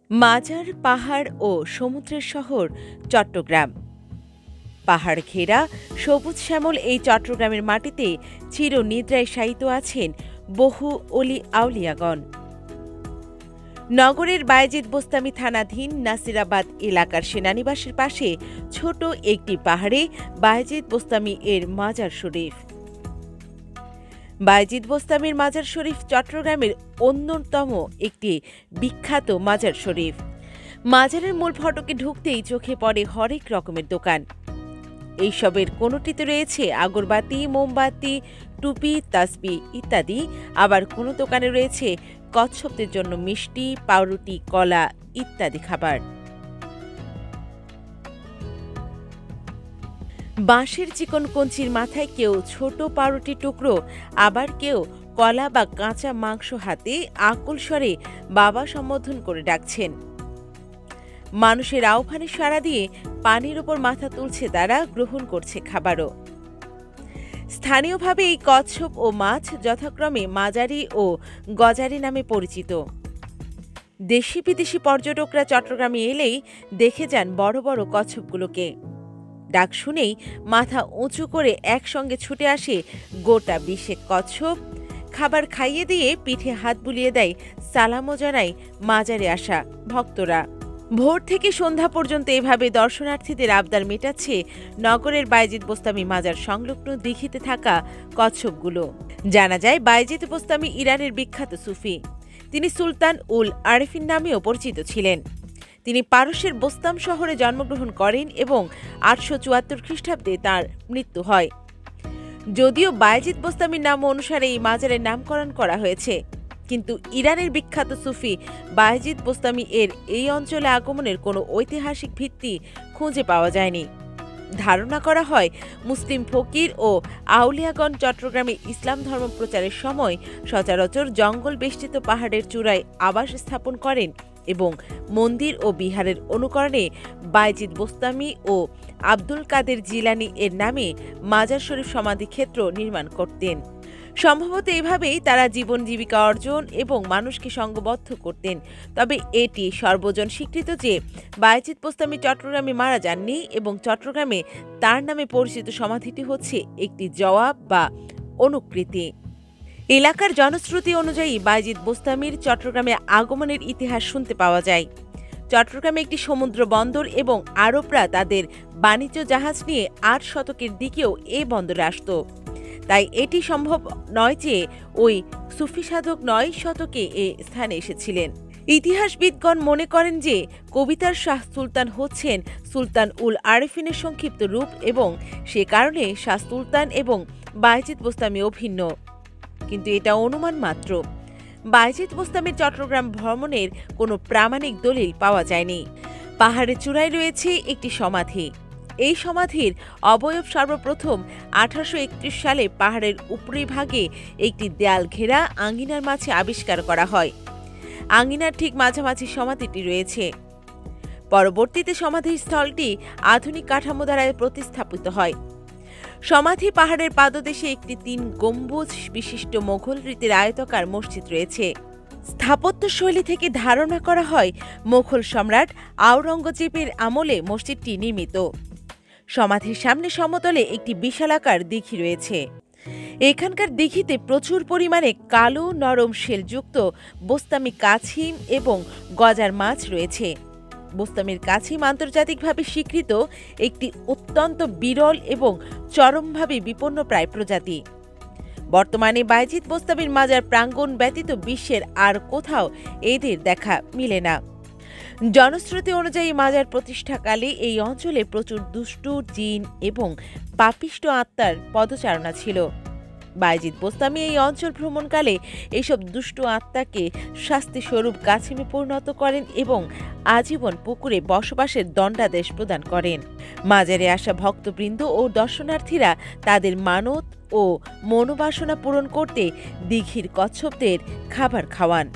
মাজার, পাহাড় ও সমুদ্রের শহর চট্টগ্রাম। পাহাড় ঘেরা সবুজ শ্যামল এই চট্টগ্রামের মাটিতে চিরনিদ্রায় শায়িত আছেন বহু অলি আউলিয়াগণ। নগরের বায়েজিদ বোস্তামি থানাধীন নাসিরাবাদ এলাকার সেনানিবাসের পাশে ছোট একটি পাহাড়ে বায়েজিদ বোস্তামি এর মাজার শরীফ। বায়েজিদ বোস্তামির মাজার শরীফ চট্টগ্রামের অন্যতম একটি বিখ্যাত মাজার শরীফ। মাজারের মূল ফটকে ঢুকতেই চোখে পড়ে হরেক রকমের দোকান। এইসবের কোনোটিতে রয়েছে আগরবাতি, মোমবাতি, টুপি, তাসবি ইত্যাদি। আবার কোনো দোকানে রয়েছে কচ্ছপদের জন্য মিষ্টি, পাউরুটি, কলা ইত্যাদি খাবার। বাঁশের চিকন কঞ্চির মাথায় কেউ ছোট পাউরুটির টুকরো, আবার কেউ কলা বা কাঁচা মাংস হাতে আকুল স্বরে বাবা সম্বোধন করে ডাকছেন। মানুষের আহ্বানে সাড়া দিয়ে পানির ওপর মাথা তুলছে তারা, গ্রহণ করছে খাবারও। স্থানীয়ভাবে এই কচ্ছপ ও মাছ যথাক্রমে মাজারি ও গজারি নামে পরিচিত। দেশি বিদেশি পর্যটকরা চট্টগ্রামে এলেই দেখে যান বড় বড় কচ্ছপগুলোকে। ডাক শুনেই মাথা উঁচু করে একসঙ্গে ছুটে আসে গোটা 20 কচ্ছপ। খাবার খাইয়ে দিয়ে পিঠে হাত বুলিয়ে দেয়, সালামও জানায় মাজারে আসা ভক্তরা। ভোর থেকে সন্ধ্যা পর্যন্ত এভাবে দর্শনার্থীদের আবদার মেটাচ্ছে নগরের বায়েজিদ বোস্তামি মাজার সংলগ্ন দিঘিতে থাকা কচ্ছপগুলো। জানা যায় বায়েজিদ বোস্তামি ইরানের বিখ্যাত সুফি। তিনি সুলতান উল আরেফিন নামেও পরিচিত ছিলেন। তিনি পারস্যের বোস্তাম শহরে জন্মগ্রহণ করেন এবং 874 খ্রিস্টাব্দে তাঁর মৃত্যু হয়। যদিও বায়েজিদ বোস্তামির নাম অনুসারে এই মাজারের নামকরণ করা হয়েছে, কিন্তু ইরানের বিখ্যাত সুফি বায়েজিদ বোস্তামি এর এই অঞ্চলে আগমনের কোনো ঐতিহাসিক ভিত্তি খুঁজে পাওয়া যায়নি। ধারণা করা হয় মুসলিম ফকির ও আউলিয়াগণ চট্টগ্রামে ইসলাম ধর্ম প্রচারের সময় সচরাচর জঙ্গল বেষ্টিত পাহাড়ের চূড়ায় আবাস স্থাপন করেন এবং মন্দির ও বিহারের অনুকরণে বায়েজিদ বোস্তামি ও আব্দুল কাদের জিলানি এর নামে মাজার শরীফ সমাধিক্ষেত্র নির্মাণ করতেন। সম্ভবত এভাবেই তারা জীবন জীবিকা অর্জন এবং মানুষকে সঙ্গবদ্ধ করতেন। তবে এটি সর্বজন স্বীকৃত যে বায়েজিদ বোস্তামি চট্টগ্রামে মারা যাননি এবং চট্টগ্রামে তার নামে পরিচিত সমাধিটি হচ্ছে একটি জওয়াব বা অনুকৃতি। এলাকার জনশ্রুতি অনুযায়ী বায়েজিদ বোস্তামির চট্টগ্রামে আগমনের ইতিহাস শুনতে পাওয়া যায়। চট্টগ্রামে একটি সমুদ্র বন্দর এবং আরবরা তাদের বাণিজ্য জাহাজ নিয়ে 8 শতকের দিকেও এ বন্দরে আসত। তাই এটি সম্ভব নয় যে ওই সুফি সাধক 9 শতকে এ স্থানে এসেছিলেন। ইতিহাসবিদগণ মনে করেন যে কবিতার শাহ সুলতান হচ্ছেন সুলতান উল আরেফিনের সংক্ষিপ্ত রূপ এবং সে কারণে শাহ সুলতান এবং বায়েজিদ বোস্তামি অভিন্ন। কিন্তু এটা অনুমান মাত্র। বায়েজিদ বোস্তামির চট্টগ্রাম ভ্রমণের কোনো প্রামাণিক দলিল পাওয়া যায়নি। পাহাড়ের চূড়ায় রয়েছে একটি সমাধি। এই সমাধির অবয়ব সর্বপ্রথম 1831 সালে পাহাড়ের উপরিভাগে একটি দেয়াল ঘেরা আঙ্গিনার মাঝে আবিষ্কার করা হয়। আঙ্গিনার ঠিক মাঝামাঝি সমাধিটি রয়েছে। পরবর্তীতে সমাধির স্থলটি আধুনিক কাঠামো দ্বারা প্রতিস্থাপিত হয়। সমাধি পাহাড়ের পাদদেশে একটি 3 গম্বুজ বিশিষ্ট মোঘল রীতির আয়তাকার মসজিদ রয়েছে। স্থাপত্যশৈলী থেকে ধারণা করা হয় মোঘল সম্রাট আওরঙ্গজেবের আমলে মসজিদটি নির্মিত। সমাধির সামনে সমতলে একটি বিশালাকার দিঘি রয়েছে। এখানকার দিঘিতে প্রচুর পরিমাণে কালো নরম শেলযুক্ত বোস্তামি কাছিম এবং গজার মাছ রয়েছে। বোস্তামির কাছিম আন্তর্জাতিকভাবে স্বীকৃত একটি অত্যন্ত বিরল এবং চরমভাবে বিপন্নপ্রায় প্রজাতি। বর্তমানে বায়েজিদ বোস্তামির মাজার প্রাঙ্গণ ব্যতীত বিশ্বের আর কোথাও এদের দেখা মিলে না। জনশ্রুতি অনুযায়ী মাজার প্রতিষ্ঠাকালে এই অঞ্চলে প্রচুর দুষ্টু জিন এবং পাপিষ্ট আত্মার পদচারণা ছিল। বায়েজিদ বোস্তামি এই অঞ্চল ভ্রমণকালে এইসব দুষ্টু আত্মাকে শাস্তিস্বরূপ কাছিমে পরিণত করেন এবং আজীবন পুকুরে বসবাসের দণ্ডাদেশ প্রদান করেন। মাজারে আসা ভক্তবৃন্দ ও দর্শনার্থীরা তাদের মানত ও মনোবাসনা পূরণ করতে দিঘির কচ্ছপদের খাবার খাওয়ান।